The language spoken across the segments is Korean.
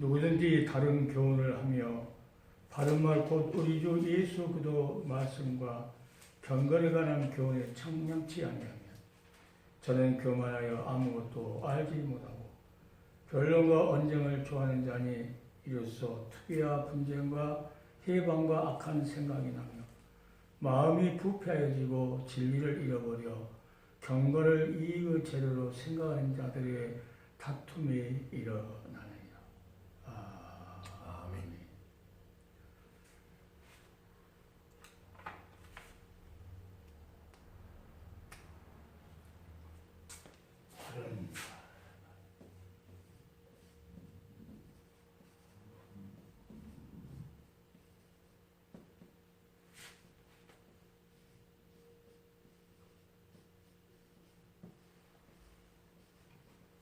누구든지 다른 교훈을 하며 바른 말 곧 우리 주 예수 그리스도 말씀과 경건에 관한 교훈에 청량치 아니하면 저는 교만하여 아무것도 알지 못하고 변론과 언쟁을 좋아하는 자니 이로써 투기와 분쟁과 해방과 악한 생각이 나며 마음이 부패하여지고 진리를 잃어버려 경건을 이익의 재료로 생각하는 자들의 다툼이 일어나느니라. 아멘.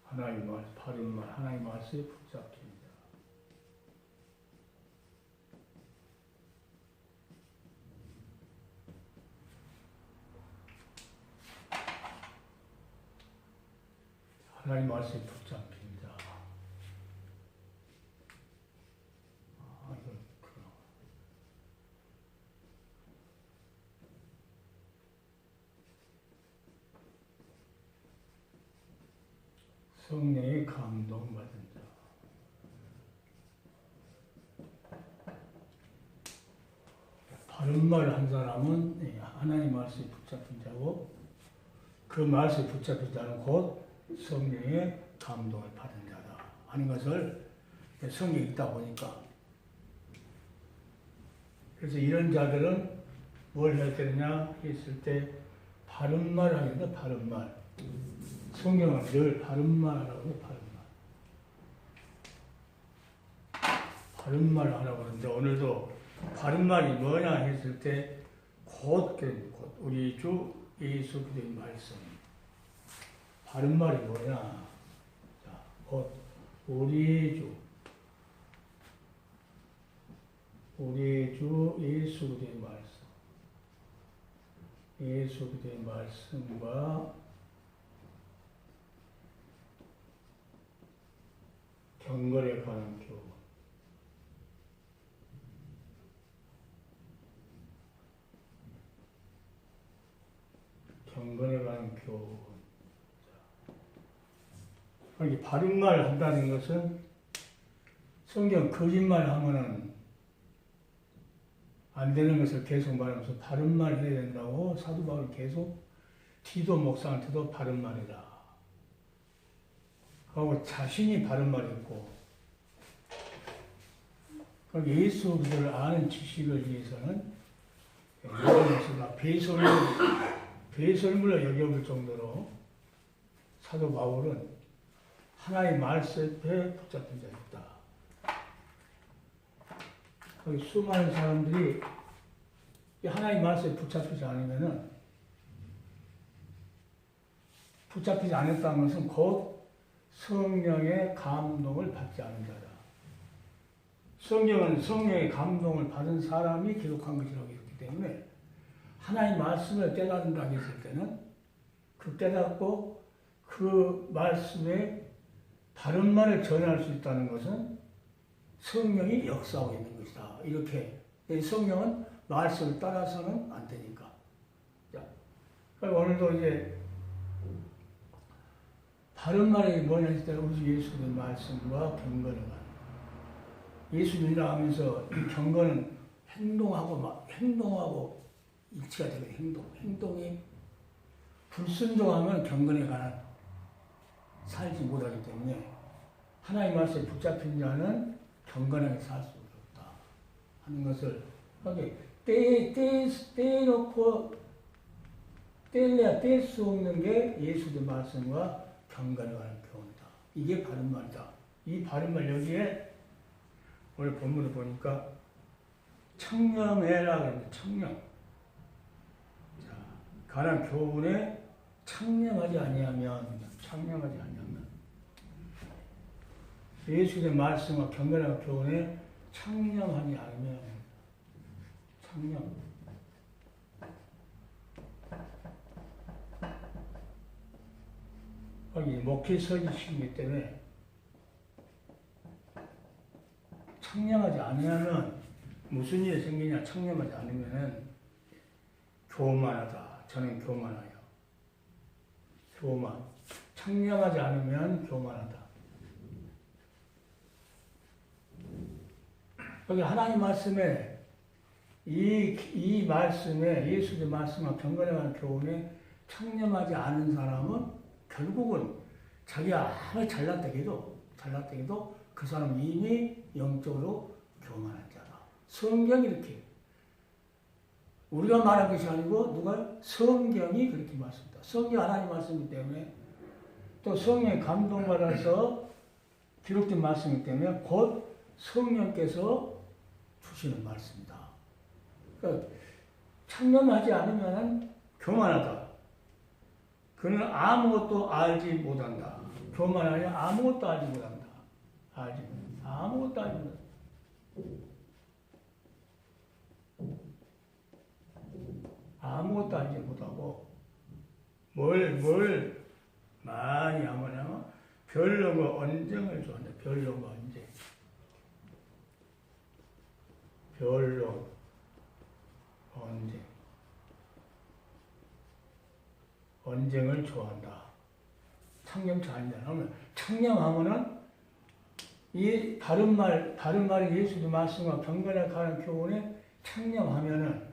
하나님 말, 바른 말, 하나님 말씀에 붙잡힙니다. 하나님 말씀에 붙잡힙니다. 성령의 감동받은 자. 바른 말 한 사람은 하나님 말씀에 붙잡힌 자고 그 말씀에 붙잡힌 자는 곧 성령의 감동을 받은 자다 하는 것을 성경에 있다 보니까 그래서 이런 자들은 뭘 해야 되느냐 했을 때 바른 말 하게 된다. 바른 말. 성경은 늘 바른 말하라고 해요. 바른 말. 바른 말 하라고 하는데 오늘도 바른 말이 뭐냐 했을 때 곧 우리 주 예수 그리스도의 말씀. 바른 말이 뭐냐? 자, 곧 우리 주 예수 그리스도의 말씀. 예수 그리스도의 말씀과 경건에 관한 교훈. 경건에 관한 교훈. 이렇게 바른 말 한다는 것은 성경 거짓말 하면은 안 되는 것을 계속 말하면서 바른 말 해야 된다고 사도 바울이 계속 디도 목사한테도 바른 말이라. 하고 자신이 바른 말이 있고 예수 그리스도를 아는 지식을 위해서는 모든 것을 배설물로 여겨볼 정도로 사도 바울은 하나의 말씀에 붙잡힌 자였다. 수많은 사람들이 하나의 말씀에 붙잡히지 않으면은 붙잡히지 않았다는 것은 곧 성령의 감동을 받지 않은 자다. 성경은 성령의 감동을 받은 사람이 기록한 것이라고 했기 때문에 하나님 말씀을 깨달은다 했을 때는 그 깨닫고 그 말씀에 바른 말을 전할 수 있다는 것은 성령이 역사하고 있는 것이다. 이렇게 성령은 말씀을 따라서는 안 되니까. 자, 오늘도 이제 바른 말이 뭐냐 했을 때 우리 예수의 말씀과 경건을 가는 예수 믿으라 하면서 이 경건은 행동하고 일치가 되거든요. 행동이 불순종하면 경건에 관한 살지 못하기 때문에 하나님 말씀에 붙잡힌 자는 경건하게 살 수 없다 하는 것을 때에 놓고 뗄래야 뗄 수 없는 게 예수의 말씀과 경건에 관한 교훈이다. 이게 바른 말이다. 이 바른 말 여기에 오늘 본문을 보니까 청렴해라 그럽니다. 청렴. 자, 관한 교훈에 청렴하지 아니하면 예수의 말씀과 경건한 교훈에 청렴하지 않으면 청렴. 거기 목회 서기시기 때문에 창념하지 않으면 무슨 일이 생기냐? 창념하지 않으면은 교만하다. 저는 교만하여. 교만. 창념하지 않으면 교만하다. 여기 하나님 말씀에 이 말씀에 예수의 말씀과 경건한 교훈에 창념하지 않은 사람은 결국은 자기가 아무리 잘났다해도 그 사람은 이미 영적으로 교만한 자다. 성경이 이렇게 우리가 말한 것이 아니고 누가 성경이 그렇게 말씀합니다. 성경 하나님 말씀이기 때문에 또 성령의 감동받아서 기록된 말씀이기 때문에 곧 성령께서 주시는 말씀이다. 그러니까 창념하지 않으면 교만하다. 그는 아무것도 알지 못한다. 교만하냐? 아무것도 알지 못한다. 아무것도 알지 못한다. 아무것도 알지 못하고 뭘 많이 하면 변론과 언쟁을 좋아한다. 변론과 언쟁. 변론, 언쟁. 언쟁을 좋아한다. 창념치 않냐. 그러면 창념하면은 이 다른 말이 예수의 말씀과 경건에 관한 교훈에 창념하면은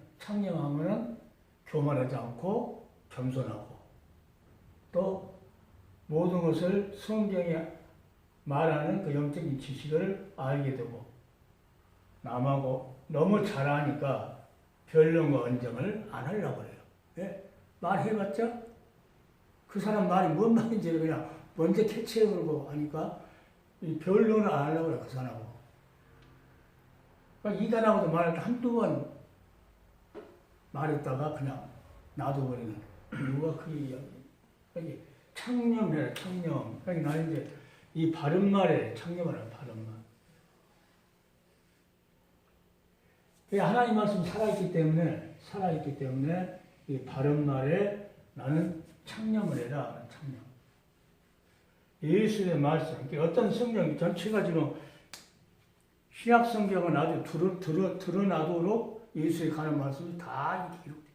교만하지 않고 겸손하고 또 모든 것을 성경이 말하는 그 영적인 지식을 알게 되고 남하고 너무 잘하니까 변론과 언쟁을 안 하려고 그래요. 예? 말해봤자 그 사람 말이 뭔 말인지 그냥 먼저 캐치해보고 하니까 이 변론을 안 하려고 그래, 그 사람하고. 그러니까 이단하고도 말할 때 한두 번 말했다가 그냥 놔둬버리는 이유가 그게 이야기. 창념해라, 창념. 그러니까 나는 이제 이 바른 말에 창념하라, 바른 말. 하나님 말씀이 살아있기 때문에 이 바른 말에 나는 창념을 해라, 창념. 예수의 말씀, 어떤 성경 전체가 지금 신약 성경은 아주 드러나도록 예수에 관한 말씀이 다 이렇게 기록돼요.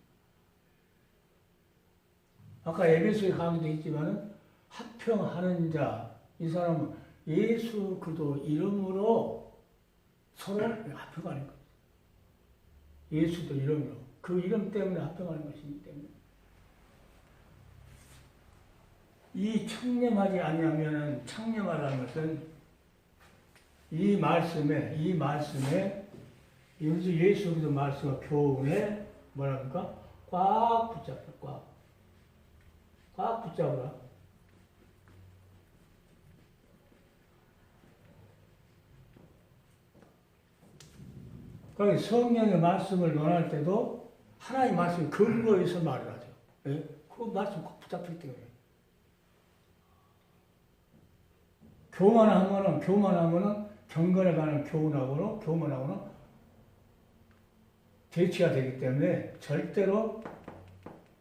아까 에베소에 강의도 있지만은 합평하는 자, 이 사람은 예수 그리스도 이름으로 서로 합평하는 거예요. 예수도 이름으로. 그 이름 때문에 합평하는 것이기 때문에. 이 창념하지 아니하면 창념하라는 것은 이 말씀에 예수 그리스도 말씀과 교훈에 뭐랄까 꽉 붙잡다. 꽉 붙잡으라. 그러니까 성령의 말씀을 논할 때도 하나님의 말씀 근거에서 말을 하죠. 예? 그 말씀 꼭 붙잡힐 때문에. 교만하면은 경건에 관한 교만하고는 대치가 되기 때문에 절대로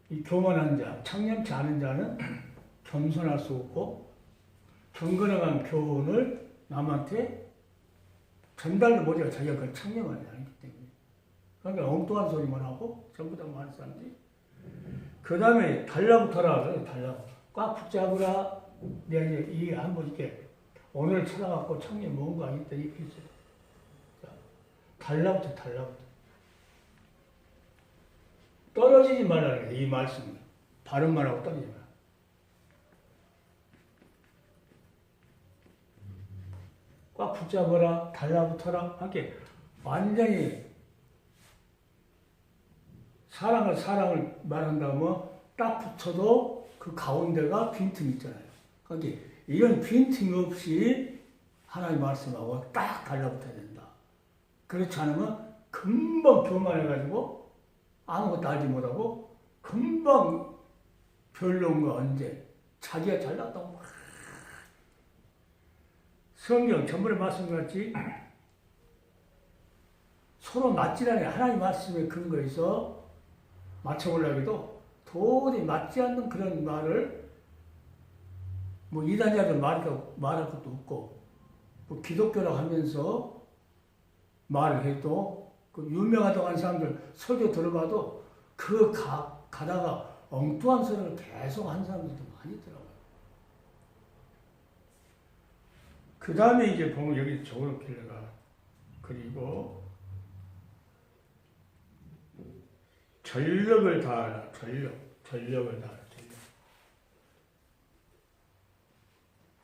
이 교만한 자, 창념치 않은 자는 겸손할 수 없고 경건에 관한 교훈을 남한테 전달도 못해요. 자기가 그걸 창념하지 않기 때문에. 그러니까 엉뚱한 소리만 하고 전부 다 많은 사람들이. 그 다음에 달라붙어라. 그래요. 달라붙어. 꽉 붙잡으라. 내가 이제 한번 이렇게 오늘 찾아갖고 창념 뭔가 있다 이렇게 있어요. 달라붙어. 떨어지지 말라는 거예요. 이 말씀은. 바른 말하고 떨어지지 마라. 꽉 붙잡아라, 달라붙어라. 함께 완전히 사랑을 말한다면 딱 붙여도 그 가운데가 빈틈이 있잖아요. 그러니까 이런 빈틈 없이 하나님 말씀하고 딱 달라붙어야 된다. 그렇지 않으면 금방 교만해가지고 아무것도 알지 못하고 금방 변론과 언쟁, 자기가 잘났다고 막 성경 전번에 말씀같이 서로 맞지라니 하나님 말씀에 근거해서 맞춰보려고 해도 도저히 맞지 않는 그런 말을 뭐 이단자들 말할 것도 없고 뭐 기독교라고 하면서 말을 해도 그 유명하다고 하는 사람들 설교 들어봐도 가다가 엉뚱한 소리를 계속 한 사람들도 많이 있더라고요. 그 다음에 이제 보면 여기 저울길래가 그리고 전력을 다하라. 전력을 다하라.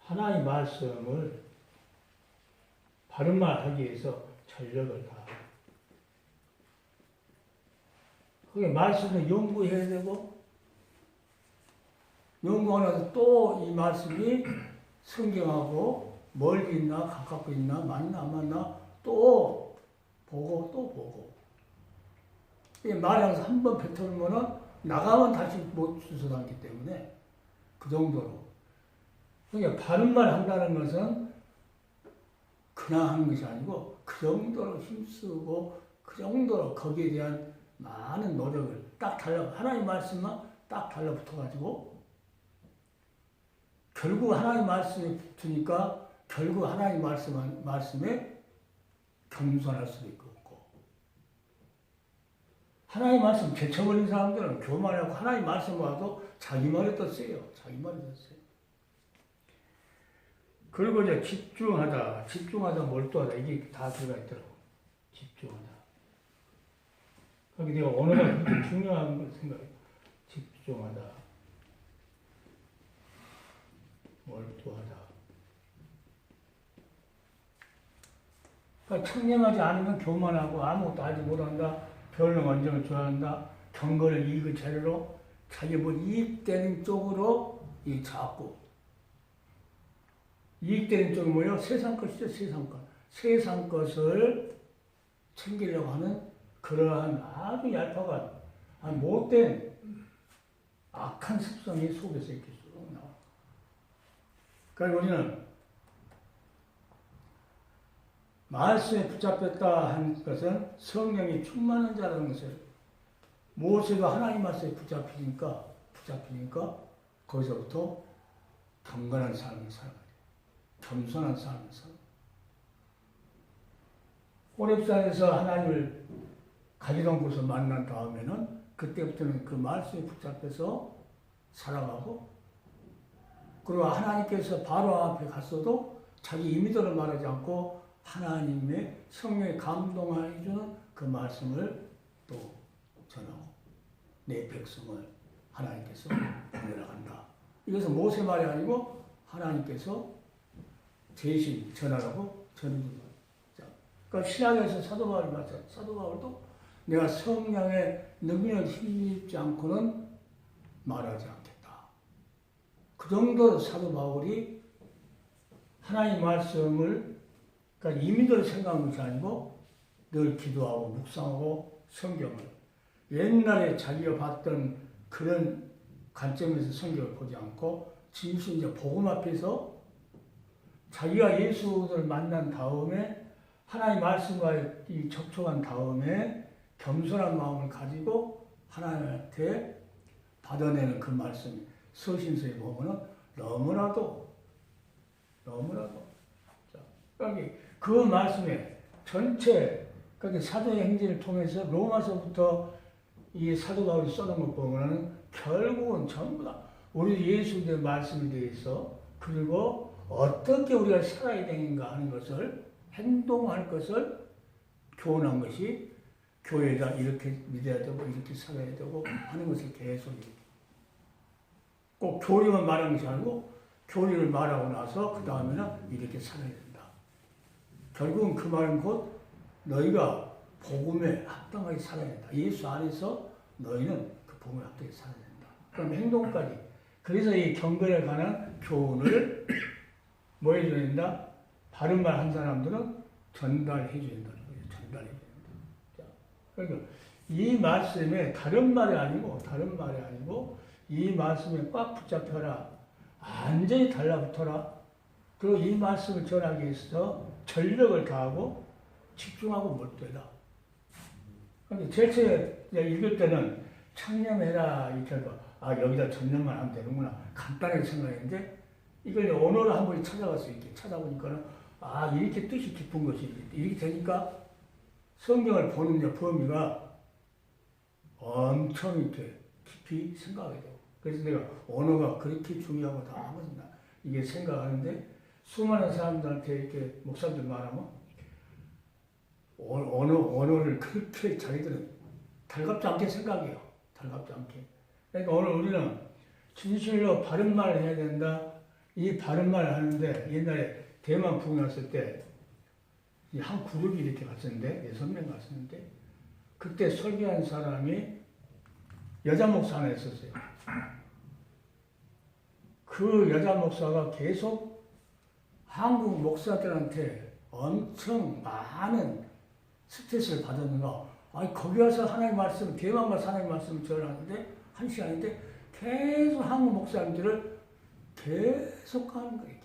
하나의 말씀을 바른 말 하기 위해서 전력을 다하라. 그게 말씀을 연구해야 되고 연구하면서 또 이 말씀이 성경하고 멀리 있나 가깝고 있나 맞나 안 맞나 또 보고 또 보고 이 말하면서 한번 뱉어놓으면 나가면 다시 못 주워담기 때문에 그 정도로 그러니까 바른 말 한다는 것은 그냥 하는 것이 아니고 그 정도로 힘쓰고 그 정도로 거기에 대한 많은 노력을 딱 하나님 말씀만 딱 달라붙어가지고 결국 하나님 말씀에 붙으니까 결국 하나님 말씀에 겸손할 수도 있고 하나님 말씀 제쳐버린 사람들은 교만하고 하나님 말씀 와도 자기 말에 떴어요. 자기 말에 떴어요. 그리고 이제 집중하다, 몰두하다 이게 다 들어가 있더라고. 집중하다. 거기 내가 언어가 굉장히 중요한 걸 생각해요. 집중하다, 몰두하다. 그러니까 청렴하지 않으면 교만하고 아무것도 하지 못한다. 별로 원정을 좋아한다. 경건을 이익의 재료로 자기 이익되는 쪽으로 자꾸 이익되는 쪽이 뭐예요? 세상 것이죠. 세상 것. 세상 것을 챙기려고 하는 그러한 아주 얄팍한 못된 악한 습성이 속에서 이렇게 쑥 나와. 그러니까 우리는 말씀에 붙잡혔다 한 것은 성령이 충만한 자라는 것을 모세가 하나님 말씀에 붙잡히니까 거기서부터 경건한 삶을 살아가야 돼. 겸손한 삶을 살아. 호렙산에서 하나님을 가지런고서 만난 다음에는 그때부터는 그 말씀에 붙잡혀서 살아가고 그리고 하나님께서 바로 앞에 갔어도 자기 임의대로 말하지 않고 하나님의 성령에 감동해 주는 그 말씀을 또 전하고 내 백성을 하나님께서 보내라 간다. 이것은 모세 말이 아니고 하나님께서 대신 전하라고 전해준 거예요. 그러니까 신약에서 사도 바울이 말했어요. 사도 바울도 내가 성령의 능력에 힘입지 않고는 말하지 않겠다. 그 정도로 사도 바울이 하나님 말씀을 그러니까 임의대로 생각한 것이 아니고 늘 기도하고 묵상하고 성경을 옛날에 자기가 봤던 그런 관점에서 성경을 보지 않고 진수 이제 복음 앞에서 자기가 예수를 만난 다음에 하나님 말씀과 접촉한 다음에 겸손한 마음을 가지고 하나님한테 받아내는 그 말씀이 서신서에 보면은 너무나도 그러니까 그 말씀에 전체 그러니까 사도의 행진을 통해서 로마서부터 이 사도 바울이 써놓은 것 보면은 결국은 전부 다 우리 예수의 말씀에 대해서 그리고 어떻게 우리가 살아야 되는가 하는 것을 행동할 것을 교훈한 것이 교회가 이렇게 믿어야 되고 이렇게 살아야 되고 하는 것을 계속 꼭 교리만 말하는 것이 아니고 교리를 말하고 나서 그 다음에는 이렇게 살아야 된다. 결국은 그 말은 곧 너희가 복음에 합당하게 살아야 된다. 예수 안에서 너희는 그 복음에 합당하게 살아야 된다. 그럼 행동까지. 그래서 이 경건에 관한 교훈을 뭐 해줘야 된다? 바른 말 한 사람들은 전달해 줘야 된다는 거예요. 전달해 줘야 된다. 그러니까 이 말씀에 다른 말이 아니고 이 말씀에 꽉 붙잡혀라. 완전히 달라붙어라. 그리고 이 말씀을 전하기 위해서 전력을 다하고 집중하고 몰두해라. 그러니까 제일 처음에 읽을 때는 창념해라 이렇게 하고 여기다 전념만 하면 되는구나. 간단하게 생각했는데 이걸 언어를 한 번 찾아가서 이렇게 찾아보니까는 이렇게 뜻이 깊은 것이 이렇게 되니까 성경을 보는 범위가 엄청 이렇게 깊이 생각하게 되고, 그래서 내가 언어가 그렇게 중요하다 하거든요. 이게 생각하는데, 수많은 사람들한테 이렇게 목사들 말하면 언어를 그렇게 자기들은 달갑지 않게 생각해요. 달갑지 않게. 그러니까 오늘 우리는 진실로 바른 말을 해야 된다. 이 바른 말을 하는데, 옛날에 대만 부흥 났을 때 한 그룹이 이렇게 갔었는데, 6명 갔었는데, 그때 설교한 사람이 여자 목사 하나 있었어요. 그 여자 목사가 계속 한국 목사들한테 엄청 많은 스트레스를 받았는가. 아니, 거기 와서 하나님 말씀, 대만 가서 하나님 말씀을 전하는데, 1시간인데, 계속 한국 목사님들을 계속 하는 거예요.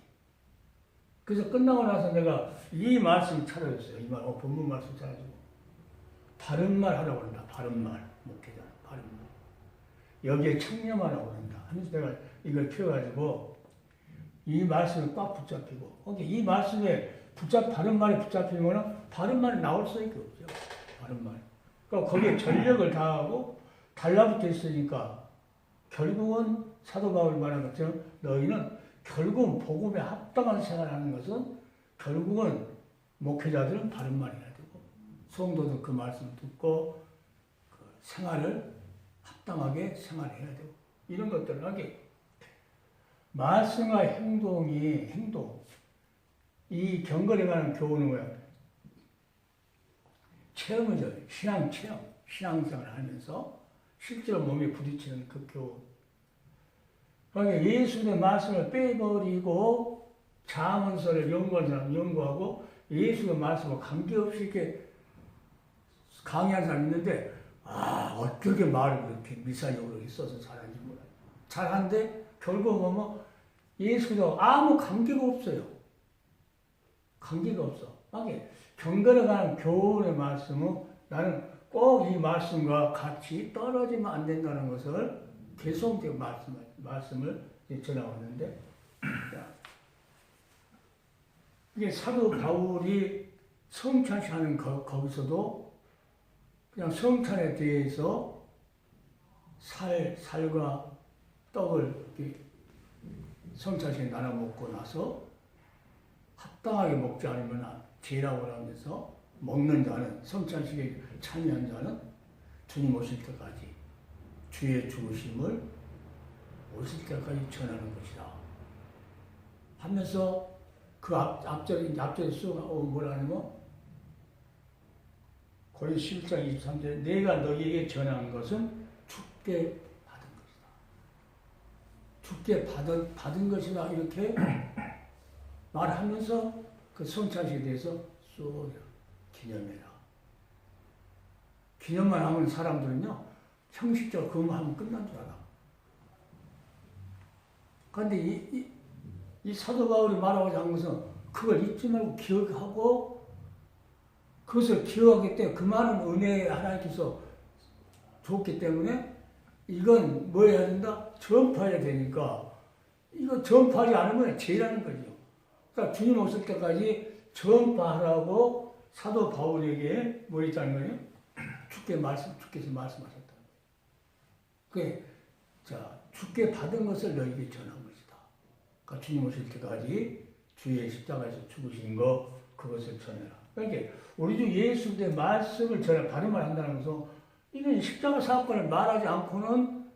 그래서 끝나고 나서 내가 이 말씀 찾아줬어요. 이 말, 본문 말씀 찾아주고. 바른 말 하라고 그런다. 바른 말. 목회자. 바른 말. 여기에 청렴하라고 그런다. 하면서 내가 이걸 펴가지고 이 말씀을 꽉 붙잡히고. 이 말씀에 바른 말에 붙잡히면 바른 말이 나올 수밖에 없죠. 바른 말. 그러니까 거기에 전력을 다하고 달라붙어 있으니까 결국은 사도 바울이 말한 것처럼 너희는 결국은 복음에 합당한 생활을 하는 것은 결국은 목회자들은 바른 말을 해야 되고 성도도 그 말씀을 듣고 그 생활을 합당하게 생활해야 되고 이런 것들을 하게 말씀과 행동 이 경건에 관한 교훈은 뭐야? 체험이죠. 신앙생활을 하면서 실제로 몸에 부딪히는 그 교훈. 그러니까 예수의 말씀을 빼버리고 자문서를 연구하는 사람 연구하고 예수의 말씀을 관계없이 이렇게 강의하는 사람이 있는데 어떻게 말을 그렇게 미사역으로 써서 잘하는지 몰라요. 잘하는데 결국 보면 예수도 아무 관계가 없어요. 관계가 없어. 경건에 관한 교훈의 말씀은 나는 꼭 이 말씀과 같이 떨어지면 안 된다는 것을 계속 말씀을 전해왔는데, 이게 사도 바울이 성찬식하는 거기서도 그냥 성찬에 대해서 살과 떡을 성찬식에 나눠 먹고 나서 합당하게 먹지 않으면 죄라고 하면서 먹는 자는 성찬식에 참여한 자는 주님 오실 때까지 주의 죽으심을 오실 때까지 전하는 것이다 하면서 그 앞절에 쭉 뭐라 하냐면 고린도서 11장 23절에 내가 너희에게 전한 것은 주께 받은 것이다. 주께 받은 것이다 이렇게 말하면서 그 성찬식에 대해서 쭉 기념해라. 기념만 하면 사람들은요 형식적으로 그것만 하면 끝난 줄 알아. 그런데 이 사도 바울이 말하고자 한 것은 그걸 잊지 말고 기억하고 그것을 기억하기 때문에 그 많은 은혜에 하나님께서 줬기 때문에 이건 뭐 해야 된다? 전파해야 되니까 이거 전파하지 않으면 죄라는 거죠. 그러니까 주님 오실 때까지 전파하라고 사도 바울에게 뭐 했다는 거예요? 주께서 말씀하셨다. 그게 주께 받은 것을 너에게 전한 것이다. 그러니까 주님 오실 때까지 주의 십자가에서 죽으신 거 그것을 전해라. 그러니까 우리 주 예수의 말씀을 전해 바른 말 한다는 것은 이건 십자가 사건을 말하지 않고는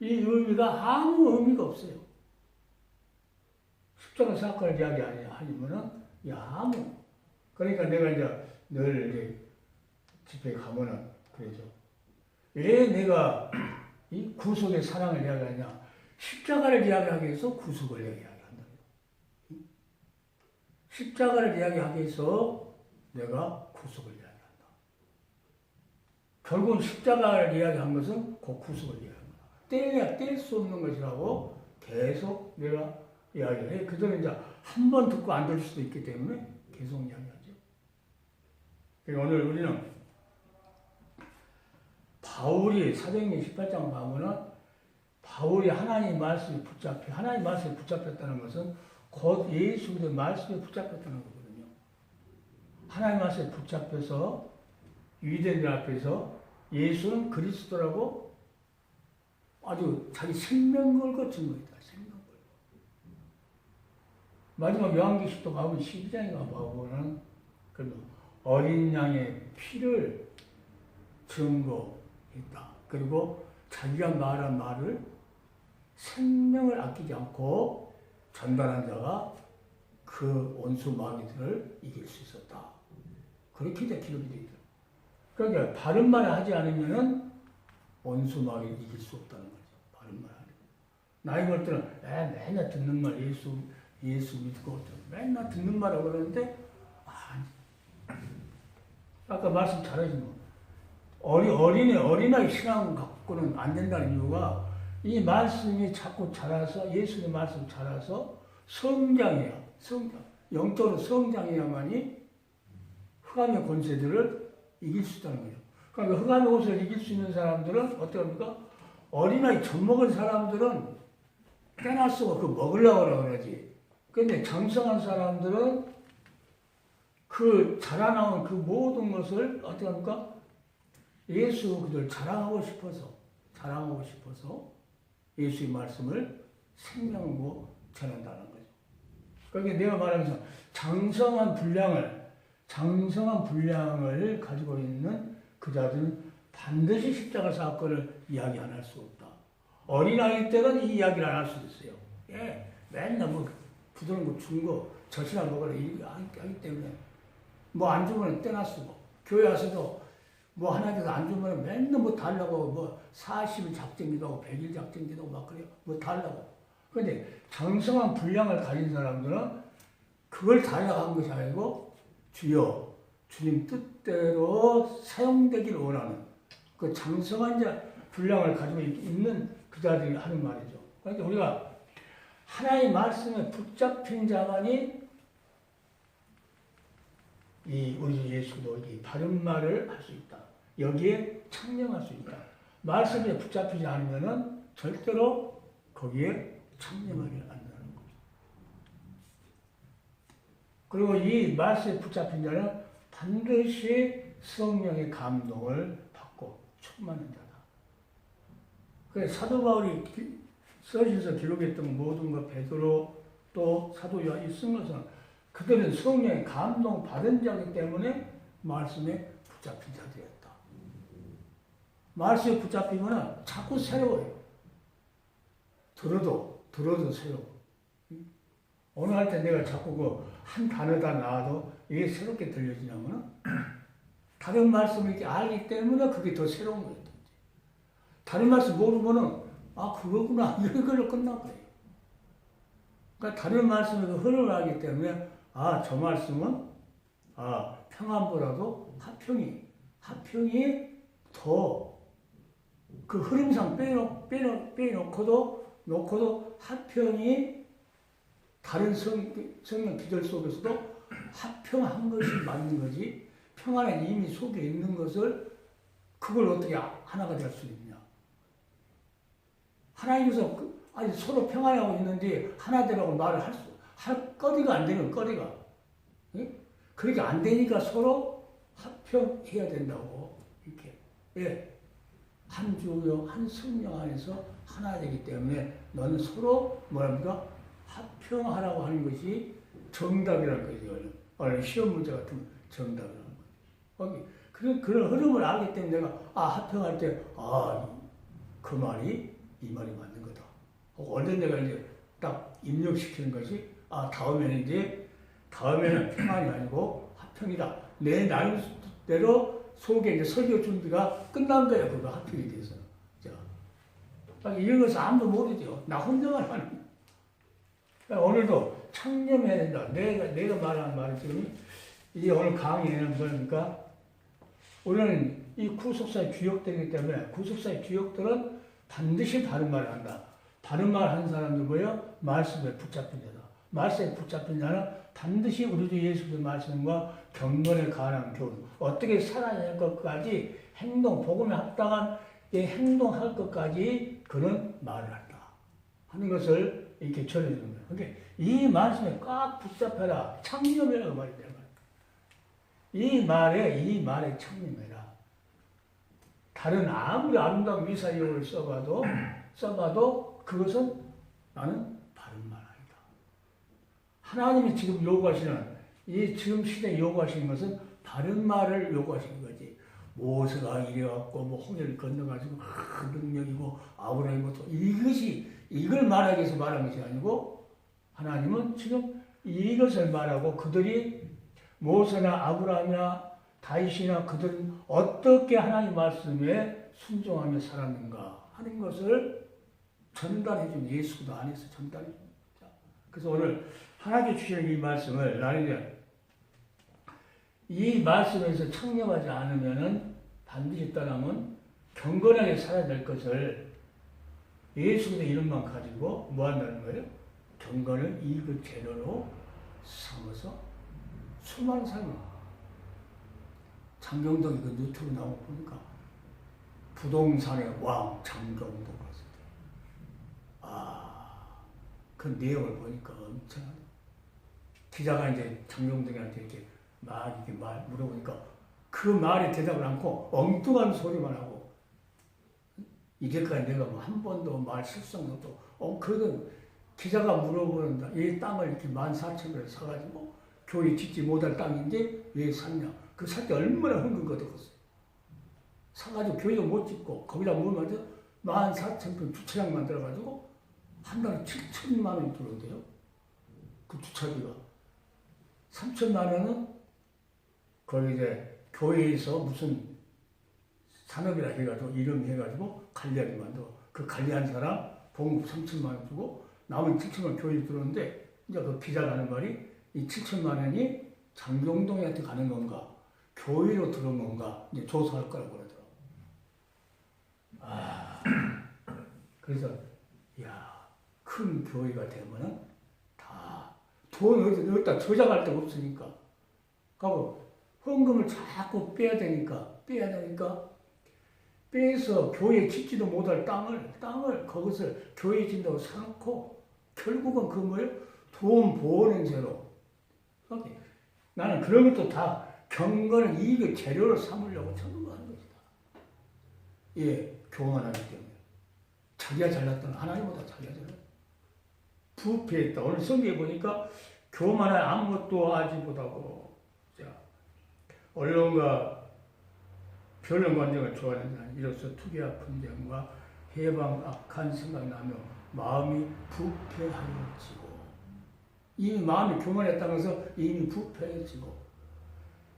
이 의미가 아무 의미가 없어요. 십자가 사건을 이야기하면은 아무. 그러니까 내가 이제 늘 집회 가면은 그러죠. 왜 내가 이 구속의 사랑을 이야기하냐? 십자가를 이야기하기 위해서 구속을 이야기한다. 십자가를 이야기하기 위해서 내가 구속을 이야기한다. 결국은 십자가를 이야기한 것은 그 구속을 이야기합니다. 떼야 뗄 수 없는 것이라고 계속 내가 이야기를 해. 그전에 이제 한 번 듣고 안 될 수도 있기 때문에 계속 이야기하죠. 오늘 우리는 바울이 사도행전 18장 보면은 바울이 하나님 말씀에 붙잡혔다는 것은 곧 예수의 말씀에 붙잡혔다는 거거든요. 하나님 말씀에 붙잡혀서 유대인들 앞에서 예수는 그리스도라고 아주 자기 생명을 거친 겁니다. 생명을. 마지막 요한계시록 가보면 12장에 가보면 어린 양의 피를 증거했다. 그리고 자기가 말한 말을 생명을 아끼지 않고 전달한 자가 그 원수 마귀들을 이길 수 있었다. 그렇게 이제 기록이 되어 있다. 그러니까 바른 말을 하지 않으면은 원수 마귀를 이길 수 없다는 거죠. 바른 말 하는. 나이 먹을 때는 맨날 듣는 말 예수 믿고 맨날 듣는 말하고 그러는데 아까 말씀 잘하신 거. 어린아이 신앙 갖고는 안 된다는 이유가 이 말씀이 자꾸 자라서 예수의 말씀 자라서 성장. 영적으로 성장해야만이 흑암의 권세들을 이길 수 있다는 거죠. 그러니까 흑암의 권세를 이길 수 있는 사람들은 어떻게 합니까? 어린아이 젖먹은 사람들은 깨날 수가 그 먹으려고 그러지. 근데 장성한 사람들은 그 자라나온 그 모든 것을 어떻게 합니까? 예수 그들 자랑하고 싶어서 예수의 말씀을 생명으로 전한다는 거죠. 그러니까 내가 말하면서 장성한 분량을 가지고 있는 그 자들은 반드시 십자가 사건을 이야기 안 할 수 없다. 어린아이 때는 이 이야기를 안 할 수 있어요. 예, 맨날 뭐 부드러운 거 준 거 젖이나 먹으라 이렇게 하기 때문에 뭐 안 주면 떼나 쓰고 교회 와서도 뭐 하나님께서 안 주면 맨날 뭐 달라고 뭐 40일 작정기도 하고 100일 작정기도 하고 막 그래요. 뭐 달라고. 그런데 장성한 분량을 가진 사람들은 그걸 달라고 한 것이 아니고 주여 주님 뜻대로 사용되기를 원하는 그 장성한 분량을 가지고 있는 그 자들이 하는 말이죠. 그러니까 우리가 하나의 말씀에 붙잡힌 자만이 우리 주 예수도 이 바른 말을 할 수 있다. 여기에 창념할 수 있다. 말씀에 붙잡히지 않으면은 절대로 거기에 창념하지 않는다는 거죠. 그리고 이 말씀에 붙잡힌 자는 반드시 성령의 감동을 받고 충만한 자다. 그래서 사도 바울이 써주셔서 기록했던 모든 것 베드로 또 사도 요한이 쓴 것은 그들은 성령의 감동 받은 자이기 때문에 말씀에 붙잡힌 자들이었다. 말씀에 붙잡히면 자꾸 새로워요. 들어도 새로워. 오늘 할 때 내가 자꾸 한 단어다 나와도 이게 새롭게 들려지냐면 다른 말씀을 이렇게 알기 때문에 그게 더 새로운 거예요. 다른 말씀 모르면은 그거구나 이걸로 끝난 거예요. 그러니까 다른 말씀에서 흐름을 하기 때문에 저 말씀은 평안보다도 화평이 더 그 흐름상 놓고도 화평이 다른 성경 기절 속에서도 화평한 것이 맞는 거지 평안에 이미 속에 있는 것을 그걸 어떻게 하나가 될 수 있냐. 하나님께서 서로 평안하고 있는데 하나 되라고 말을 할 거리가 안 되는 거리가. 예? 그렇게 안 되니까 서로 화평해야 된다고. 이렇게. 예. 한 주요, 한 성령 안에서 하나 되기 때문에 너는 서로 뭐랍니까? 화평하라고 하는 것이 정답이라는 거죠. 원래 시험 문제 같은 정답이라는 거죠. 그런 흐름을 알기 때문에 내가 화평할 때 그 말이 이 말이 맞는 거다. 언제 내가 이제 딱 입력시키는 것이 다음에는 평안이 아니고 화평이다. 내 나름대로 속에 이제 설교 준비가 끝난 거예요. 그거 화평에 대해서. 자, 이런 것을 아무도 모르죠. 나 혼자만 하는. 그러니까 오늘도 창념해야 된다. 내가 말하는 말이 지금 이 오늘 강의에는 뭐니까 우리는 이 구속사의 주역들이기 때문에 구속사의 주역들은 반드시 바른 말을 한다. 바른 말 하는 사람들 뭐예요? 말씀에 붙잡힌 자다. 말씀에 붙잡힌 자는 반드시 우리 주 예수 그리스도의 말씀과 경건에 관한 교훈, 어떻게 살아야 할 것까지 복음에 합당한 행동할 것까지 그는 말을 한다 하는 것을 이렇게 전해주는 거예요. 그러니까 이 말씀에 꽉 붙잡혀라. 창념이라고 말이야. 이 말에 창념해라. 다른 아무리 아름다운 미사용을 써봐도 그것은 나는 바른 말 아니다. 하나님이 지금 요구하시는 이 지금 시대에 요구하시는 것은 바른 말을 요구하시는 거지. 모세가 이래갖고 뭐 홍해를 건너가지고 능력이고 아브라함이고 또 이걸 말하기 위해서 말한 것이 아니고 하나님은 지금 이것을 말하고 그들이 모세나 아브라함이나 다윗이나 그들은 어떻게 하나님 말씀에 순종하며 살았는가 하는 것을 전달해 준 예수도 안에서 전달해 줍니다. 그래서 오늘 하나님께 주시는 이 말씀을 나에게 이 말씀에서 창념하지 않으면은 반드시 떠나면 경건하게 살아야 될 것을 예수의 이름만 가지고 뭐 한다는 거예요? 경건을 이익의 재료로 삼아서 수많은 삶을 장경덕이 그 유튜브 나오고 보니까 부동산의 왕 장경덕 갔을 때 그 내용을 보니까 엄청나다. 기자가 이제 장경덕한테 이렇게 이렇게 물어보니까 그 말에 대답을 않고 엉뚱한 소리만 하고 이제까지 내가 뭐 한 번도 말 실수한 것도 그래도 기자가 물어보는다. 이 땅을 이렇게 14,000원에 사가지고 교회 짓지 못할 땅인데 왜 샀냐. 그 살 때 얼마나 흥분거렸겠어요. 사가지고 교회도 못 짓고 거기다 뭘 만들어 14,000평 주차장 만들어가지고 한 달에 7천만 원이 들어온대요. 그 주차비가. 3천만 원은 거기 이제 교회에서 무슨 산업이라 해가지고 이름 해가지고 관리하게 만들어. 그 관리한 사람 봉급 3천만 원 주고 나머지 7천만 원 교회에 들어오는데 이제 그 기자가 하는 말이 이 7천만 원이 장경동이한테 가는 건가 교회로 들어온 건가 이제 조사할 거라고 그러더라고. 그래서 큰 교회가 되면은 다 돈 어디다 저장할 데가 없으니까 그리고 헌금을 자꾸 빼야 되니까 빼서 교회 짓지도 못할 땅을 거기서 교회 짓는다고 사놓고 결국은 그 뭐예요? 돈 버는 죄로. 나는 그런 것도 다 경건을 이익의 재료를 삼으려고 전부하는 것이다. 교만하기 때문에. 자기가 잘났던 하나님보다 자기가 잘났다. 부패했다. 오늘 성경에 보니까 교만한 아무것도 하지 못하고 언론과 변론 관정을 좋아하는 자는 이로써 투기와 분쟁과 해방 악한 생각이 나며 마음이 부패하여지고 이미 마음이 교만했다면서 이미 부패해지고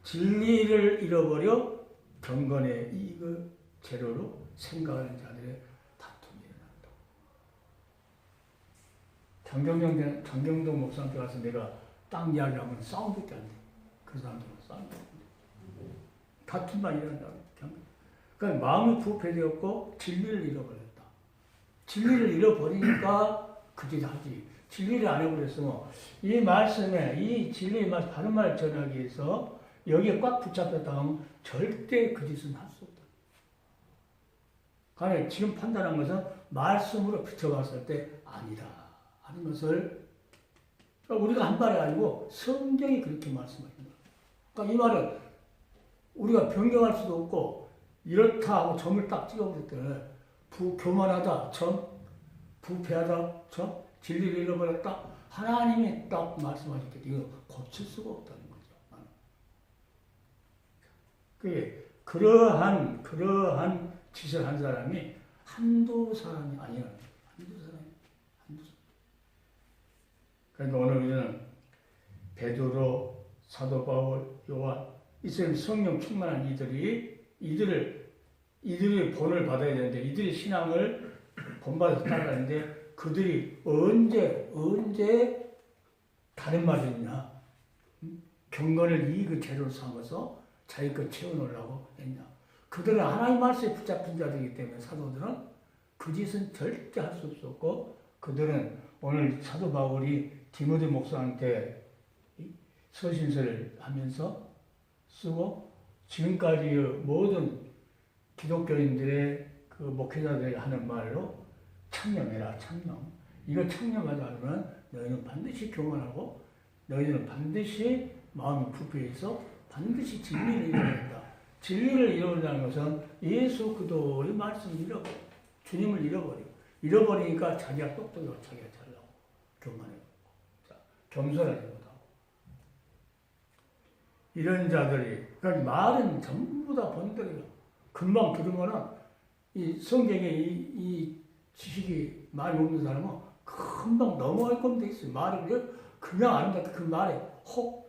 진리를 잃어버려 경건의 이익을 재료로 생각하는 자들의 다툼이 일어난다. 장경동 목사한테 가서 내가 땅 이야기하면 싸움밖에 안 돼. 그 사람들은 싸움밖에 안 돼. 다툼만 일어난다. 그러니까 마음이 부패되었고 진리를 잃어버렸다. 진리를 잃어버리니까 그짓 하지. 진리를 안 해버렸으면 이 말씀에 이 진리의 말 바른 말을 전하기 위해서 여기에 꽉 붙잡혔다 하면 절대 그 짓은 할 수 없다. 그러니까 지금 판단한 것은 말씀으로 비춰봤을 때 아니다 하는 것을 우리가 한 말이 아니고 성경이 그렇게 말씀하십니다. 그러니까 이 말은 우리가 변경할 수도 없고 이렇다 하고 점을 딱 찍어버릴 때는 교만하다 점, 부패하다 점, 진리를 잃어버렸다 하나님이 딱 말씀하실 때 이거 고칠 수가 없다는 거죠. 그게 그러한 짓을 한 사람이 한두 사람이 아니라 한두 사람. 그러니까 오늘 우리는 베드로, 사도 바울, 요한 이스라엘 성령 충만한 이들이 본을 받아야 되는데 이들의 신앙을 본받아서 따라가는데 그들이 언제 다른 말이 있냐? 경건을 이익의 재료로 삼아서 자기 것 채워놓으려고 했냐? 그들은 하나님 말씀에 붙잡힌 자들이기 때문에 사도들은 그 짓은 절대 할 수 없었고 그들은 오늘 사도 바울이 디모데 목사한테 서신서를 하면서 쓰고 지금까지의 모든 기독교인들의 그 목회자들이 하는 말로 창념해라, 창념. 이거 창념하지 않으면 너희는 반드시 교만하고 너희는 반드시 마음이 부패해서 반드시 진리를 잃어버린다. 진리를 잃어버린다는 것은 예수 그리스도의 말씀을 잃어버려. 주님을 잃어버려. 잃어버리니까 자기가 똑똑하고 자기가 잘나고 교만해. 자, 겸손하지 못하고. 이런 자들이, 그러니까 말은 전부 다 번들이에요. 금방 들으면은 이 성경에 이 지식이 많이 없는 사람은 금방 넘어갈 겁니다. 돼 있어요. 말을 그냥 아는데 그 말에 혹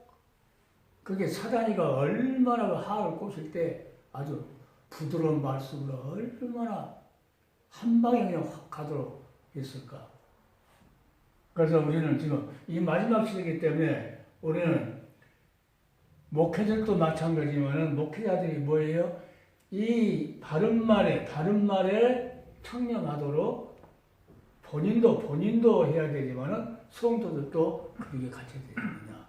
그게 사단이가 얼마나 그 하를 꼬실 때 아주 부드러운 말씀으로 얼마나 한 방에 그냥 확 가도록 했을까. 그래서 우리는 지금 이 마지막 시대이기 때문에 우리는 목회자들도 마찬가지지만은 목회자들이 뭐예요? 이 바른 말에 청렴하도록 본인도 해야 되지만은 성도들도 그게 같이 되느냐.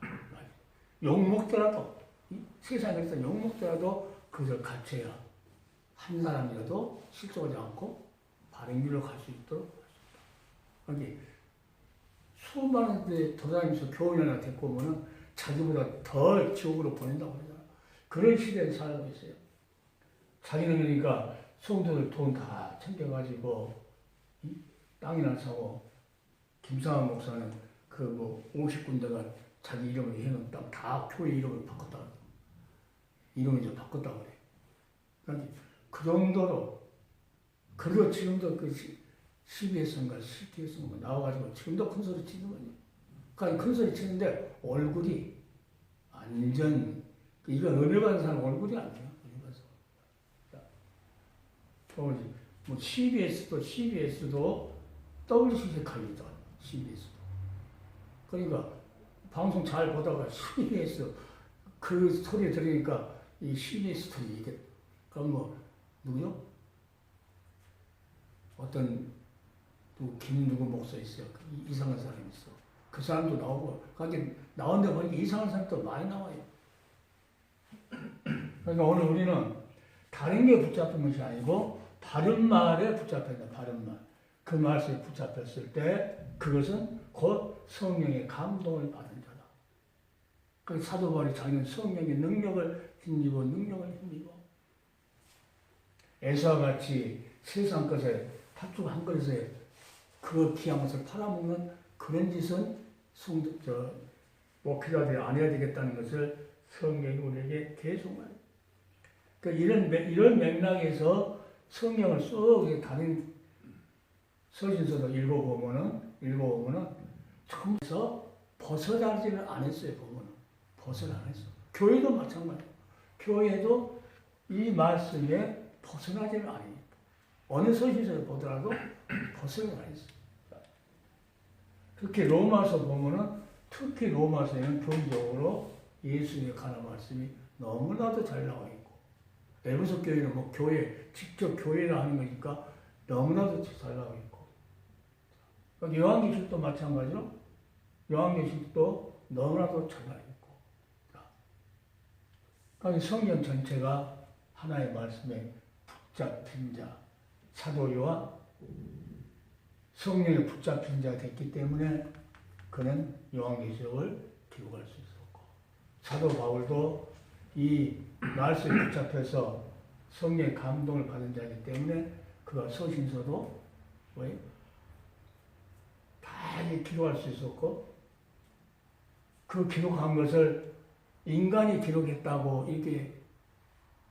욕 먹더라도 세상에서 욕 먹더라도 그것을 갖춰야 한 사람이라도 실족하지 않고 바른 길로 갈 수 있도록 할 수 있다. 수많은 데 돌아다니면서 교훈이나 데리고 오면은 자기보다 더 지옥으로 보낸다고 그러잖아. 그런 시대에 살고 있어요. 자기는 그러니까 성도들 돈 다 챙겨가지고 땅이나 사고 김상환 목사는 그 뭐 50군데가 자기 이름을 해놓은 땅 다 교회 이름을 바꿨다. 이름을 이제 바꿨다 그래. 그러니까 그 정도로 그리고 지금도 그 CBS인가 CTS인가 나와가지고 지금도 큰 소리 치는 거예요. 그러니까 큰 소리 치는데 얼굴이 완전 이건 은혜 받은 사람 얼굴이 아니에요. 뭐 CBS도 WCC 칼리죠. CBS도. 그러니까 방송 잘 보다가 CBS 그 소리 들으니까 이 CBS도 이게 그럼 뭐 누구요? 어떤 김누구 목사 있어요. 이상한 사람이 있어. 그 사람도 나오고 거기 나온데 보니까 이상한 사람도 많이 나와요. 그러니까 오늘 우리는 다른 게 붙잡힌 것이 아니고 바른 말에 붙잡혔다. 바른 말. 그 말씀에 붙잡혔을 때 그것은 곧 성령의 감동을 받은 자다. 그 사도 바울이 자기는 성령의 능력을 힘입어 에서와 같이 세상 것에 팥죽 한 그릇에 그 귀한 것을 팔아먹는 그런 짓은 목회자들이 안 해야 되겠다는 것을 성경이 우리에게 계속 말해요. 그러니까 이런 맥락에서 성경을 쏙 다른 서신서도 읽어보면은 처음에서 벗어나지를 안 했어요. 벗어나 안 했어. 교회도 마찬가지예요. 교회도 이 말씀에 벗어나지를 안 해요. 어느 서신서를 보더라도 벗어나지 안 했어요. 특히 로마서 보면은 특히 로마서에는 교리적으로 예수님에 관한 말씀이 너무나도 잘 나와 있고 에베소 교회는 뭐 직접 교회를 하는 거니까 너무나도 잘 나와 있고 요한계시록도 마찬가지로 요한계시록도 너무나도 잘 나와 있고 그러니까 성경 전체가 하나의 말씀에 붙잡힌 자 사도 요한 성령에 붙잡힌 자가 됐기 때문에 그는 요한계시록을 기록할 수 있었고 사도 바울도 이 말씀에 붙잡혀서 성령의 감동을 받은 자이기 때문에 그가 서신서도 다 기록할 수 있었고 그 기록한 것을 인간이 기록했다고 이렇게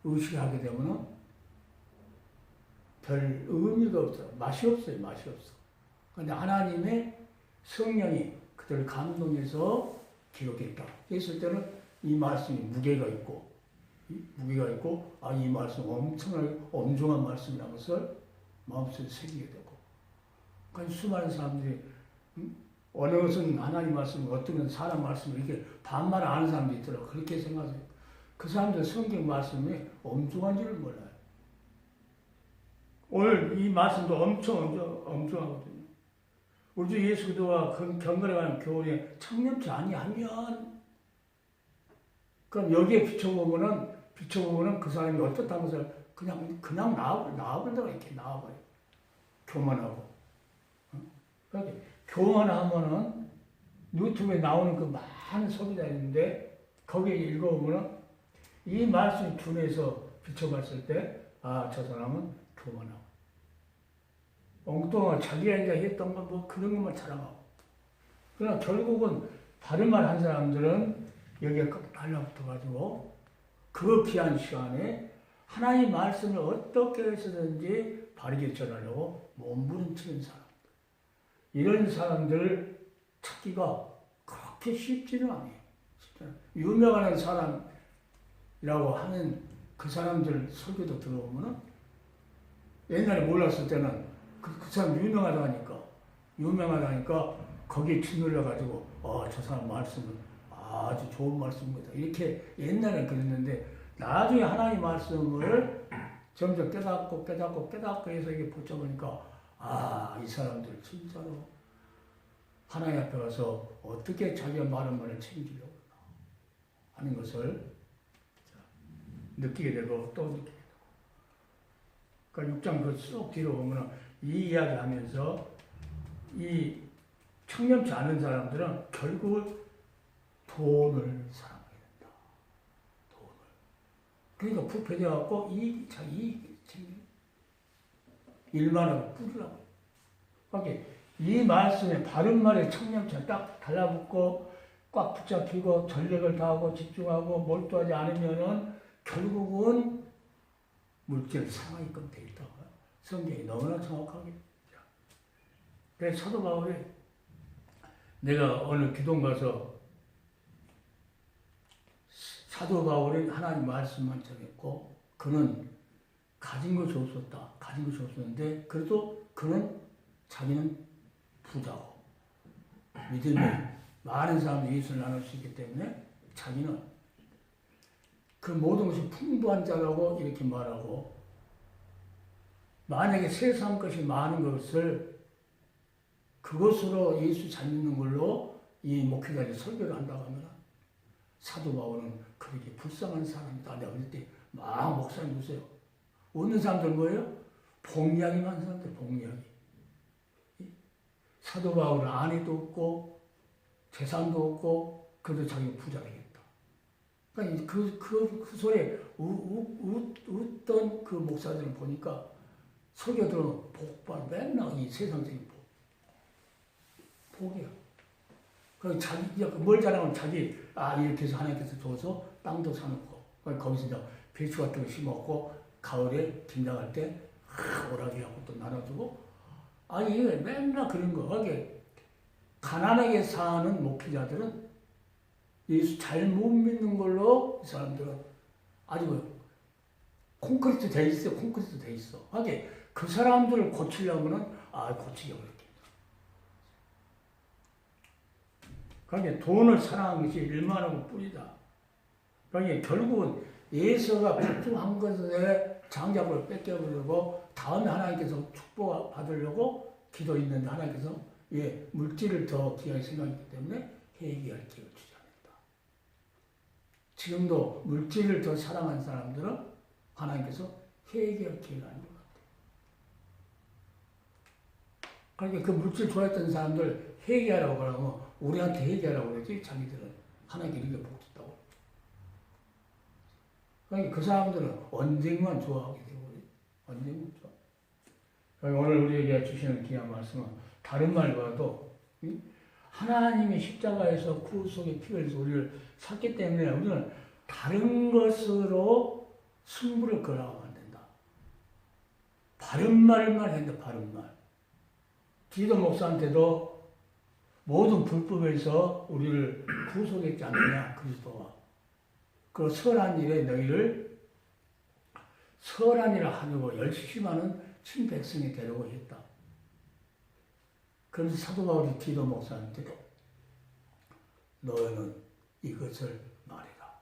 의식하게 되면 별 의미가 없어요. 맛이 없어요. 그런데 하나님의 성령이 그들을 감동해서 기록했다. 했을 때는 이 말씀이 무게가 있고 이 말씀 엄청나게 엄중한 말씀이라는 것을 마음속에 새기게 되고 그러니까 수많은 사람들이 어느 것은 하나님 말씀, 어떤 건 사람 말씀 이렇게 반말 아는 사람도 있더라고요. 그렇게 생각해요. 그 사람들 성경 말씀이 엄중한 줄을 몰라요. 오늘 이 말씀도 엄청하거든요. 우리 주 예수 그리스도와 그 경건에 관한 교훈에 청렴치 아니하면 그럼 여기에 비춰보면은 그 사람이 어떻다는 것을 그냥 나와버린다고 이렇게 나와버려. 교만하고. 그러니까 교만하면은 유튜브에 나오는 그 많은 소비자 있는데 거기에 읽어보면은 이 말씀이 둔해서 비춰봤을 때, 아, 저 사람은 교만하고. 엉뚱한 자기가 이제 했던 거 뭐 그런 것만 자랑하고. 그러나 결국은 바른 말 한 사람들은 여기에 꼭 달라붙어가지고 그 귀한 시간에 하나님 말씀을 어떻게 해서든지 바르게 전하려고 몸부림치는 사람들. 이런 사람들을 찾기가 그렇게 쉽지는 않아요. 유명한 사람이라고 하는 그 사람들 설교도 들어보면은 옛날에 몰랐을 때는 그 사람 유명하다니까 거기에 짓눌려가지고 저 사람 말씀은 아주 좋은 말씀입니다. 이렇게 옛날에 그랬는데 나중에 하나님 말씀을 점점 깨닫고 해서 이게 붙여보니까 이 사람들 진짜로 하나님 앞에 가서 어떻게 자기가 말한 말을 챙기려고 하는 것을 느끼게 되고 또 느끼게 되고. 그러니까 6장 그 쏙 뒤로 보면 이 이야기 하면서 이 청렴치 않은 사람들은 결국 돈을 사랑해야 된다. 돈을. 그러니까 부패되어갖고 자기 이익 챙기는 일만 하고 뿌리라고. 그러니까 이 말씀에 바른 말에 청렴치 딱 달라붙고 꽉 붙잡히고 전력을 다하고 집중하고 몰두하지 않으면은 결국은 물질 상하게끔 돼 있다. 성경이 너무나 정확하게. 그래서 사도 바울이 내가 어느 기동 가서 사도 바울이 하나님 말씀만 전했고 그는 가진 것이 없었는데 그래도 그는 자기는 부자고 믿음이 많은 사람들이 예수를 나눌 수 있기 때문에 자기는 그 모든 것이 풍부한 자라고 이렇게 말하고 만약에 세상 것이 많은 것을 그것으로 예수 잘 믿는 걸로 이 목회자들이 설교를 한다고 하면 사도 바울은 그렇게 불쌍한 사람이다. 내가 그럴 때 막 목사님 보세요. 웃는 사람들 뭐예요? 복리하기 많은 사람들, 복리하기. 사도 바울은 아내도 없고 재산도 없고 그래도 자기가 부자 되겠다. 그러니까 그 소리에 웃던 그 목사들을 보니까 설교 들으면 복받 맨날 이 세상적인 복이야. 그리고 자기 뭘 자랑하면 자기 이렇게 해서 하나님께서 줘서 땅도 사놓고 거기서 이제 배추 같은 거 심었고 가을에 김장할 때 오라기하고 또 나눠주고 이게 맨날 그런 거. 이게 가난하게 사는 목회자들은 예수 잘 못 믿는 걸로 이 사람들은 아주 콘크리트 돼 있어. 콘크리트 돼 있어. 하게 그 사람들을 고치려면은 고치기 어렵겠다. 그러니까 돈을 사랑하는 것이 일만하고 뿌리다. 그러니까 결국은 예수가 발주한 것에 장작을 뺏겨버리고 다음에 하나님께서 축복 받으려고 기도 있는데 하나님께서 물질을 더 귀하게 생각했기 때문에 회개할 기회를 주지 않았다. 지금도 물질을 더 사랑한 사람들은 하나님께서 회개할 기회를 안 준 것 같아요. 그러니까 그 물질 좋아했던 사람들 회개하라고 그러면 우리한테 회개하라고 그러지 자기들은 하나님께 이렇게 복 줬다고. 그러니까 그 사람들은 언젠간 좋아하게 되고 언젠간 좋아. 그러니까 오늘 우리에게 주시는 귀한 말씀은 다른 말과도 하나님이 십자가에서 구속의 피를 흘려서 우리를 샀기 때문에 우리는 다른 것으로 승부를 걸어가면 안 된다. 바른 말만 해야 된다. 바른 말. 디도 목사한테도 모든 불법에서 우리를 구속했지 않느냐 그리스도가. 그 선한 일에 너희를 선한 일을 하려고 열심히 하는 친백성이 되려고 했다. 그래서 사도 바울이 디도 목사한테 너희는 이것을 말해라.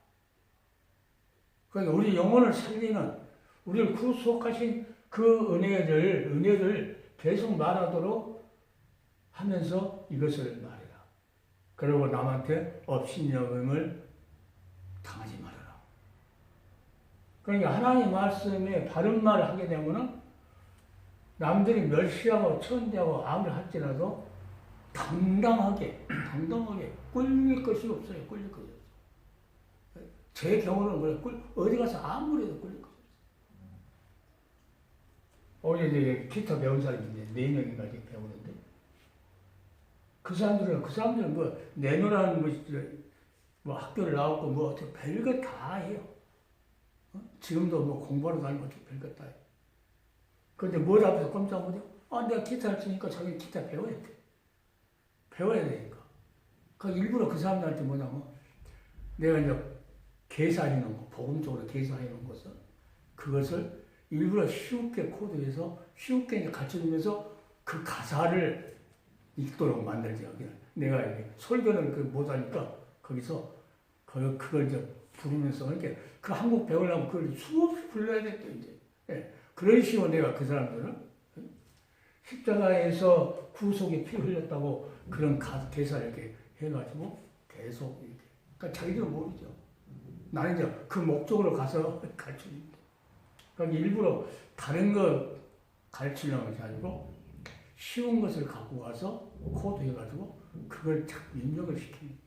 그러니까 우리 영혼을 살리는 우리를 구속하신 그 은혜를 계속 말하도록 하면서 이것을 말해라. 그리고 남한테 업신여김을 당하지 말아라. 그러니까 하나님 말씀에 바른 말을 하게 되면은 남들이 멸시하고 천대하고 아무리 할지라도 당당하게 꿀릴 것이 없어요. 꿀릴 것이 없어요. 제 경우는 어디 가서 아무리 해도 꿀릴 것이 없어요. 어제 이제 기타 배운 사람이 이제 4명인가 이제 배우는데, 그 사람들은 뭐, 내노라는 것이, 뭐 학교를 나왔고, 뭐, 어떻게 별거 다 해요. 지금도 뭐 공부하러 다니고 어떻게 별거 다 해요. 근데 뭘 앞에서 꼼짝 못해요? 내가 기타를 치니까 자기 기타 배워야 돼. 배워야 되니까. 그 일부러 그 사람들한테 뭐냐면, 내가 이제 개사해 놓은 거, 복음적으로 개사해 놓은 그것을 일부러 쉽게 코드해서 쉽게 이제 가르쳐주면서 그 가사를 읽도록 만들죠. 내가 이게 설교는 못하니까 거기서 그걸 이제 부르면서 이렇게 그 한국 배우려면 그걸 수없이 불러야 돼, 또 이제. 예. 그런 식으로 내가 그 사람들은 십자가에서 구속에 피 흘렸다고 그런 개사를 이렇게 해가지고 계속 이렇게. 그러니까 자기들은 모르죠. 나는 이제 그 목적으로 가서 가르쳐줍니다. 그러니까 일부러 다른 거 가르치려는 것이 아니고 쉬운 것을 갖고 와서 코드 해가지고 그걸 딱 입력을 시킵니다.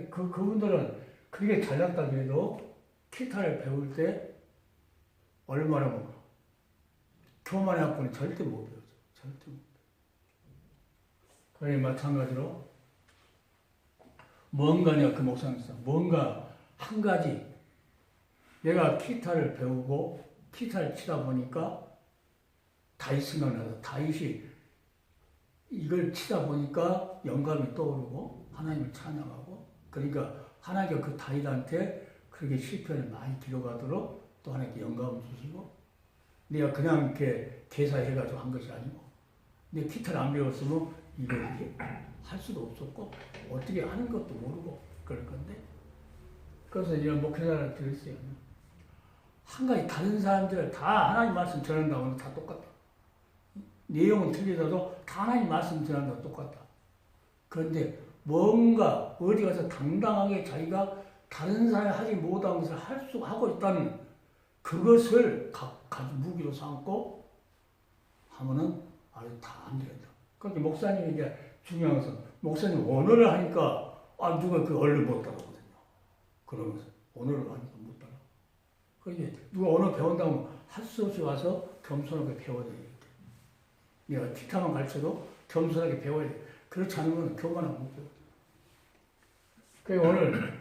그분들은 그게 잘났다 그래도 기타를 배울 때 얼마나 뭐 교만해 갖고는 절대 못 배우죠. 절대 못 배워요. 마찬가지로 뭔가 내가 그 목사님께서 뭔가 한 가지 내가 기타를 배우고 기타를 치다 보니까 다윗 생각나서 다윗이 이걸 치다 보니까 영감이 떠오르고 하나님을 찬양하고 그러니까 하나님께서 그 다윗한테 그렇게 시편을 많이 기록하도록 또 하나님께 영감을 주시고 내가 그냥 이렇게 개사해가지고 한 것이 아니고 내 기타를 안 배웠으면 이걸 할 수도 없었고 어떻게 하는 것도 모르고 그럴 건데 그래서 이런 목회자를 들었어요. 한 가지 다른 사람들 다 하나님 말씀 전한다고 다 똑같다. 내용은 틀리더라도 다 하나님 말씀 전한다고 똑같다. 그런데 뭔가 어디 가서 당당하게 자기가 다른 사람이 하지 못한 것을 하고 있다는 그것을 무기로 삼고 하면은 아주 다 안 된다. 그러니까 목사님이 이제 중요한 것은 목사님 언어를 하니까 누가 그 언어를 못 따라거든요. 그러면서 언어를 하니까 못 따라. 그러니까 누가 언어 배운다면 할 수 없이 와서 겸손하게 배워야 되겠다. 내가 기타만 가르쳐도 겸손하게 배워야 돼. 그렇지 않으면 교만하고 못 배워. 그래서 오늘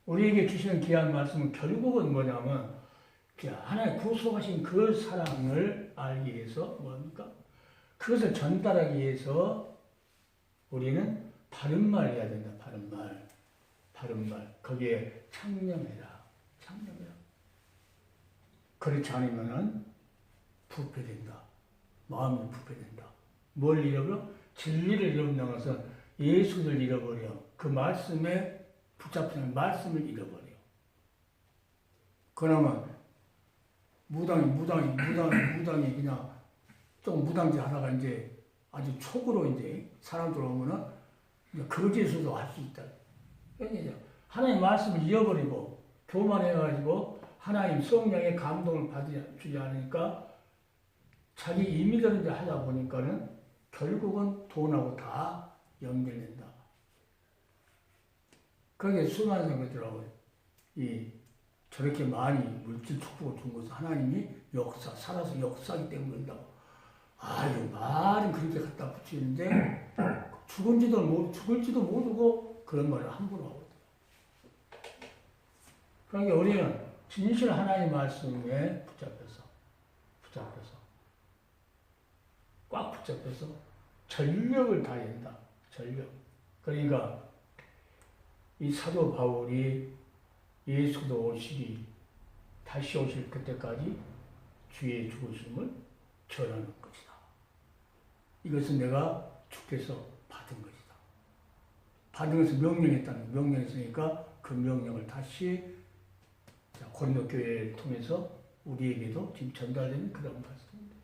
우리에게 주시는 귀한 말씀은 결국은 뭐냐면 하나님 구속하신 그 사랑을 알기 위해서 뭡니까? 그것을 전달하기 위해서 우리는 바른 말 해야 된다. 바른 말. 바른 말. 거기에 창념해라. 창념해라. 그렇지 않으면은 부패된다. 마음이 부패된다. 뭘 잃어버려? 진리를 잃어버리는 것은 예수를 잃어버려. 그 말씀에 붙잡히는 말씀을 잃어버려. 그러면 무당이 그냥 좀 무당지 하다가 이제 아주 촉으로 이제 사람들 오면은 거짓으로도 할 수 있다. 그러니까 하나님 말씀을 잃어버리고 교만해가지고 하나님 성령의 감동을 주지 않으니까 자기 임의대로 이제 하다 보니까는 결국은 돈하고 다 연결된다. 그게 수많은 생각들하고 저렇게 많이 물질 축복을 준 것은 하나님이 살아서 역사하기 때문이라고. 말은 그렇게 갖다 붙이는데 죽을지도 모르고 그런 말을 함부로 하거든. 그러니까 우리는 진실 하나님 말씀에 꽉 붙잡혀서 전력을 다해야 된다. 전력. 그러니까 이 사도 바울이 예수도 다시 오실 그때까지 주의 죽으심을 전하는 것이다. 이것은 내가 주께서 받은 것이다. 받은 것을 명령했으니까 그 명령을 다시 고린도 교회를 통해서 우리에게도 지금 전달되는 그런 말씀입니다.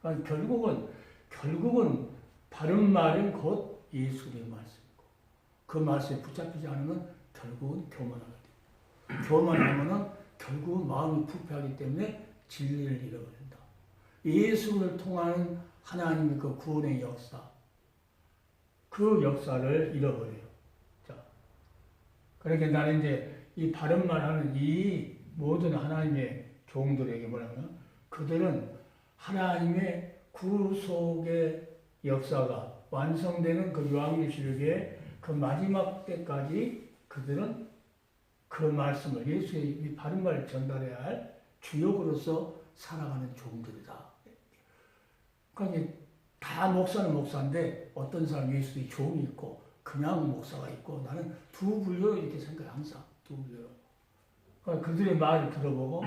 그러니까 결국은 바른 말은 곧 예수의 말씀이고 그 말씀에 붙잡히지 않으면 결국은 교만하게 됩니다. 교만하면은 결국은 마음이 부패하기 때문에 진리를 잃어버린다. 예수를 통한 하나님의 그 구원의 역사, 그 역사를 잃어버려요. 자, 그렇게 나는 이제 이 바른 말 하는 이 모든 하나님의 종들에게 뭐냐면 그들은 하나님의 구속의 역사가 완성되는 그 요한계시록의 그 마지막 때까지 그들은 그 말씀을 예수의 바른 말을 전달해야 할 주역으로서 살아가는 종들이다. 그러니까 다 목사는 목사인데 어떤 사람 예수의 종이 있고 그냥 목사가 있고 나는 두 분류로 이렇게 생각해 항상 두 분류로. 그러니까 그들의 말을 들어보고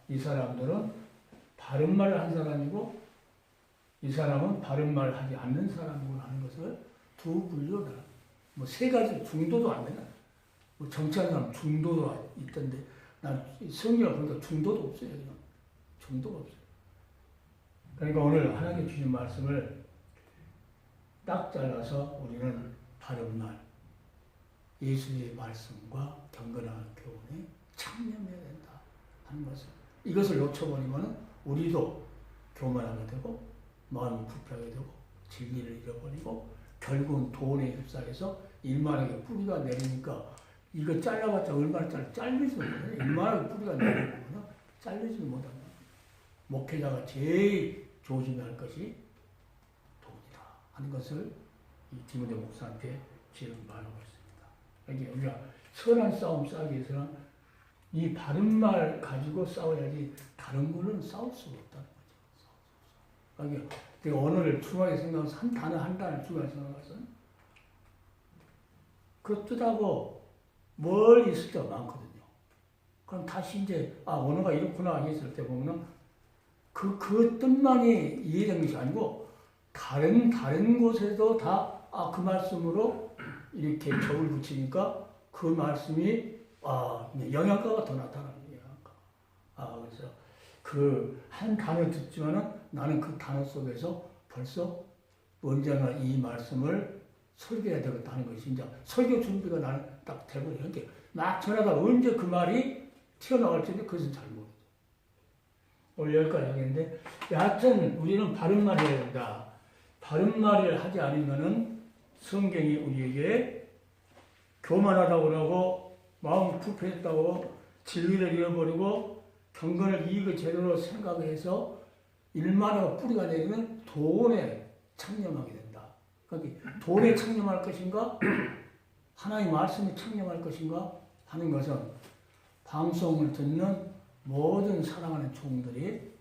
이 사람들은 바른 말을 한 사람이고 이 사람은 바른 말을 하지 않는 사람이구나 하는 것을 두 분류로 뭐 세 가지 중도도 안 되나? 뭐 정치하는 사람 중도도 있던데 난 성경을 보니까 중도도 없어요. 그냥 중도가 없어요. 그러니까 오늘 하나님께 주신 말씀을 딱 잘라서 우리는 바른 말, 예수의 말씀과 경건한 교훈에 창념해야 된다 하는 것을 이것을 놓쳐버리면 우리도 교만하게 되고 마음이 불편하게 되고 진리를 잃어버리고 결국은 돈에 휩싸여서 일만하게 뿌리가 내리니까 이거 잘라봤자 얼마나 잘리지 못하냐. 일만하게 뿌리가 내리면 잘리지 못한다. 목회자가 제일 조심해야 할 것이 돈이다 하는 것을 이 디모데 목사한테 지금 말하고 있습니다. 우리가 선한 싸움 싸기 위해서는 이 바른 말 가지고 싸워야지 다른 거는 싸울 수가 없다는 거죠. 그러니까 언어를 중요하게 생각해서 한 단어를 중요하게 생각해서 그 뜻하고 멀리 있을 때가 많거든요. 그럼 다시 이제 언어가 이렇구나 했을 때 보면은 그 뜻만이 이해되는 것이 아니고 다른 곳에도 다 그 말씀으로 이렇게 적을 붙이니까 그 말씀이 영향가가 더 나타나는 영향가. 그래서 그 한 단어 듣지만은 나는 그 단어 속에서 벌써 언젠가 이 말씀을 설교해야 되겠다는 것이 이제 설교 준비가 나는 딱 되버려요. 이렇게 막 전하다가 언제 그 말이 튀어나갈지 그것은 잘 모르죠. 오늘 여기까지 하겠는데 여하튼 우리는 바른 말을 해야 된다. 바른 말을 하지 않으면은 성경이 우리에게 교만하다고 그러고 마음 불편했다고 진리를 잃어버리고 경건을 이익을 제대로 생각해서 일만하고 뿌리가 내리면 돈에 창념하게 된다. 그러니까 돈에 창념할 것인가 하나님 말씀에 창념할 것인가 하는 것은 방송을 듣는 모든 사랑하는 종들이